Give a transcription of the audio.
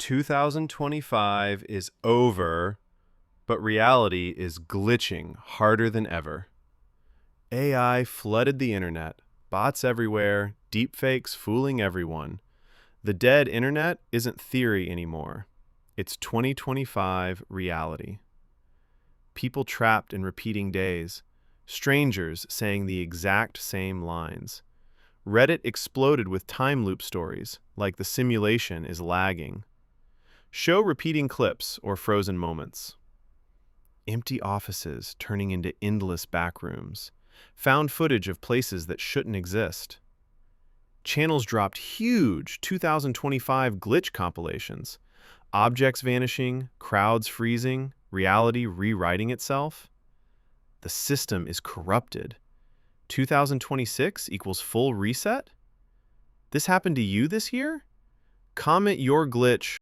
2025 is over, but reality is glitching harder than ever. AI flooded the internet, bots everywhere, deepfakes fooling everyone. The dead internet isn't theory anymore. It's 2025 reality. People trapped in repeating days, strangers saying the exact same lines. Reddit exploded with time loop stories, like the simulation is lagging. Show repeating clips or frozen moments. Empty offices turning into endless backrooms. Found footage of places that shouldn't exist. Channels dropped huge 2025 glitch compilations. Objects vanishing, crowds freezing, reality rewriting itself. The system is corrupted. 2026 equals full reset? This happened to you this year? Comment your glitch